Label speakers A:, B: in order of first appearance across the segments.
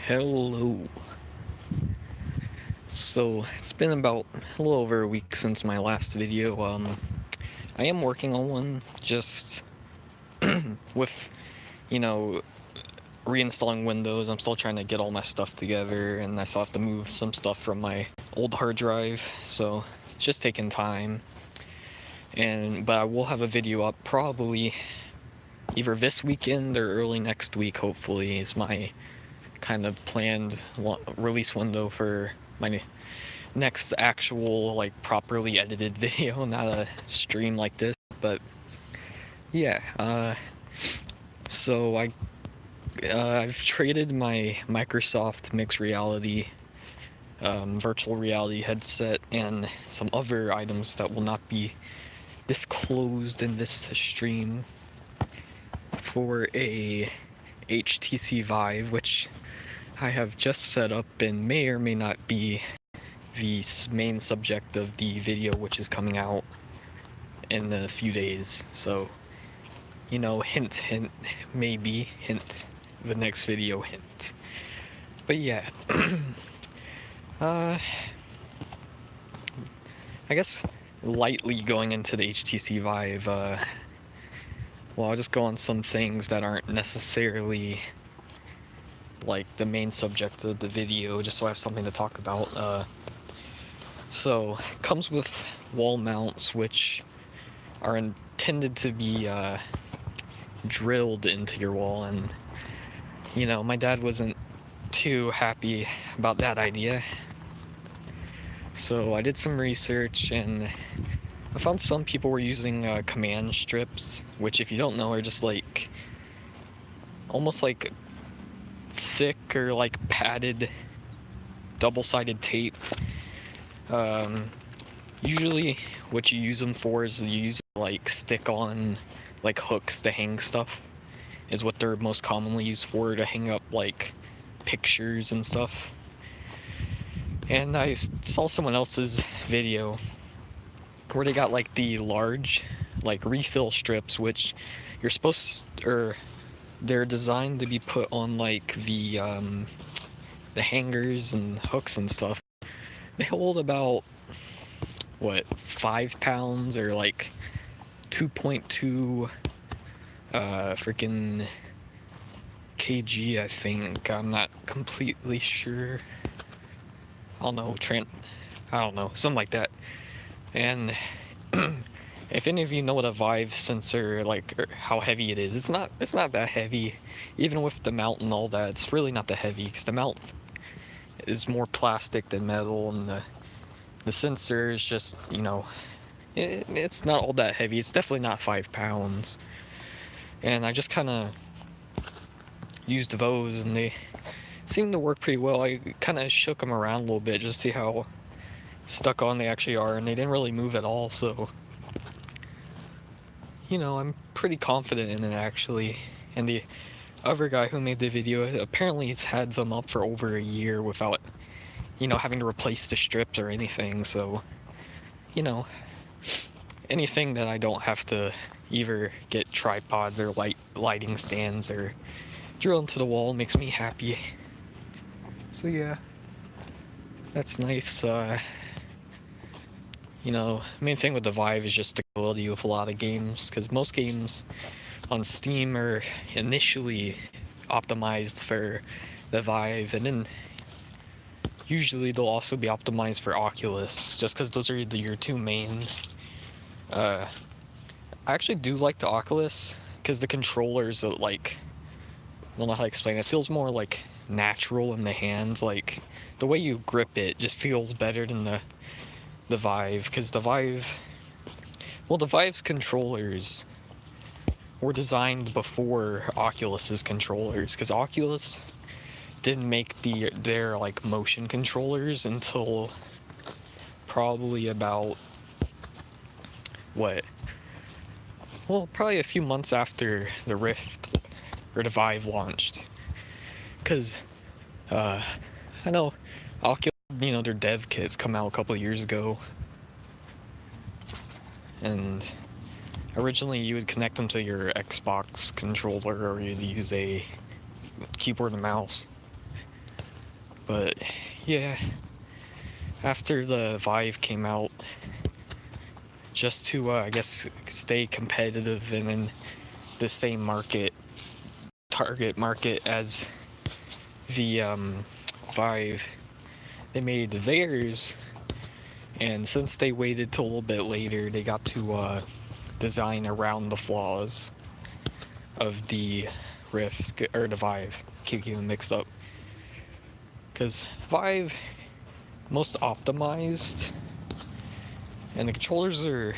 A: Hello. So it's been about a little over a week since my last video. I am working on one, just with, you know, reinstalling Windows. I'm still trying to get all my stuff together, and I still have to move some stuff from my old hard drive. So it's just taking time. But I will have a video up probably either this weekend or early next week. Hopefully, is my kind of planned release window for my next actual, like, properly edited video, not a stream like this. But yeah, so I've traded my Microsoft Mixed Reality virtual reality headset and some other items that will not be disclosed in this stream for a HTC Vive, which I have just set up and may or may not be the main subject of the video, which is coming out in a few days. So, hint, hint, maybe, hint, the next video, hint. But yeah, I guess lightly going into the HTC Vive, well, I'll just go on some things that aren't necessarily like the main subject of the video, just so I have something to talk about. So, it comes with wall mounts, which are intended to be drilled into your wall, and my dad wasn't too happy about that idea. So I did some research, and I found some people were using command strips, which, if you don't know, are just like almost like thick or like padded double-sided tape. Usually what you use them for is you use like stick-on like hooks to hang stuff, is what they're most commonly used for, to hang up like pictures and stuff. And I saw someone else's video where they got like the large like refill strips, which you're supposed, or they're designed to be put on like the hangers and hooks and stuff. They hold about 5 pounds, or like 2.2 freaking kg, I think. I'm not completely sure. I don't know, something like that. And if any of you know what a Vive sensor, like, or how heavy it is, it's not that heavy. Even with the mount and all that, it's really not that heavy, because the mount is more plastic than metal, and the sensor is just, it's not all that heavy. It's definitely not 5 pounds. And I just kind of used those, and they seemed to work pretty well. I kind of shook them around a little bit just to see how stuck on they actually are, and they didn't really move at all. So, I'm pretty confident in it, actually. And the other guy who made the video, apparently he's had them up for over a year without, having to replace the strips or anything. So, anything that I don't have to either get tripods or lighting stands or drill into the wall makes me happy. So yeah, that's nice. Main thing with the Vive is just stability with a lot of games, because most games on Steam are initially optimized for the Vive, and then usually they'll also be optimized for Oculus, just because those are your two main. I actually do like the Oculus, because the controllers are like, I don't know how to explain it. It feels more like natural in the hands. Like, the way you grip it just feels better than the Vive, because the Vive's controllers were designed before Oculus's controllers, because Oculus didn't make their like motion controllers until probably about probably a few months after the Rift or the Vive launched. Because I know Oculus, their dev kits come out a couple of years ago, and originally you would connect them to your Xbox controller, or you'd use a keyboard and mouse. But yeah, after the Vive came out, just to I guess stay competitive and in the same target market as the Vive, they made theirs, and since they waited till a little bit later, they got to design around the flaws of the Rift or the Vive. Keep getting mixed up, because Vive most optimized, and the controllers are,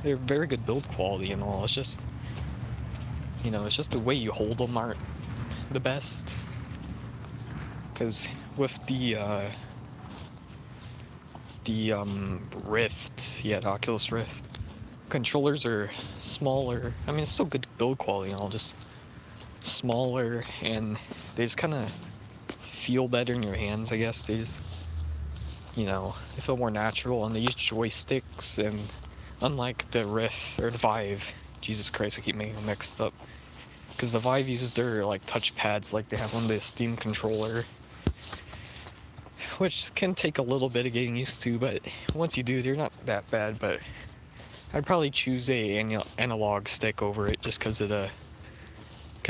A: they're very good build quality and all. It's just, it's just the way you hold them aren't the best. Because with the Rift, the Oculus Rift, controllers are smaller. I mean, it's still good build quality and all, just smaller, and they just kind of feel better in your hands, I guess. They just, they feel more natural, and they use joysticks, and unlike the Rift or the Vive, Jesus Christ, I keep making them mixed up, because the Vive uses their like touch pads like they have on the Steam controller, which can take a little bit of getting used to, but once you do, they're not that bad. But I'd probably choose a analog stick over it, just because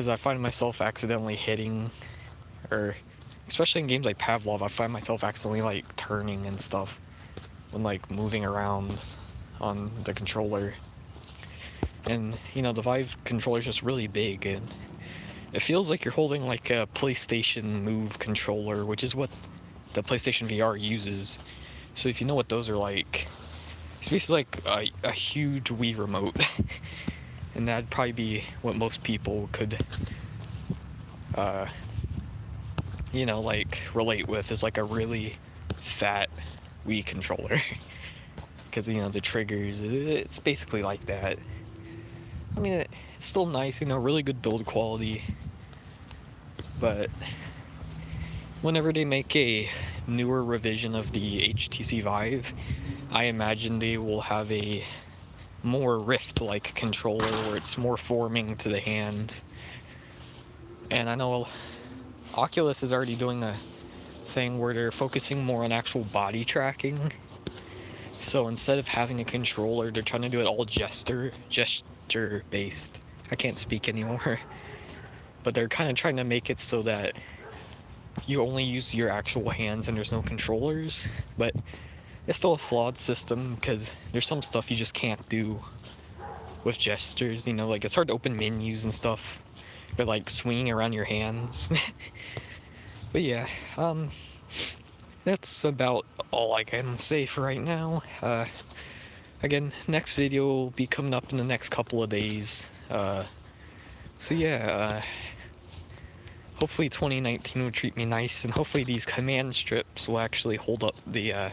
A: I find myself accidentally hitting, or especially in games like Pavlov, I find myself accidentally like turning and stuff when like moving around on the controller. And the Vive controller is just really big, and it feels like you're holding like a PlayStation Move controller, which is what the PlayStation VR uses. So if you know what those are like, it's basically like a huge Wii remote. And that'd probably be what most people could like relate with, is like a really fat Wii controller. Because the triggers, it's basically like that. I mean, it's still nice, really good build quality, but whenever they make a newer revision of the HTC Vive, I imagine they will have a more Rift-like controller where it's more forming to the hand. And I know Oculus is already doing a thing where they're focusing more on actual body tracking. So instead of having a controller, they're trying to do it all gesture-based. I can't speak anymore. But they're kind of trying to make it so that you only use your actual hands and there's no controllers. But it's still a flawed system, because there's some stuff you just can't do with gestures. Like it's hard to open menus and stuff, but like swinging around your hands. But yeah, that's about all I can say for right now. Again, next video will be coming up in the next couple of days. So yeah, hopefully 2019 will treat me nice, and hopefully these command strips will actually hold up the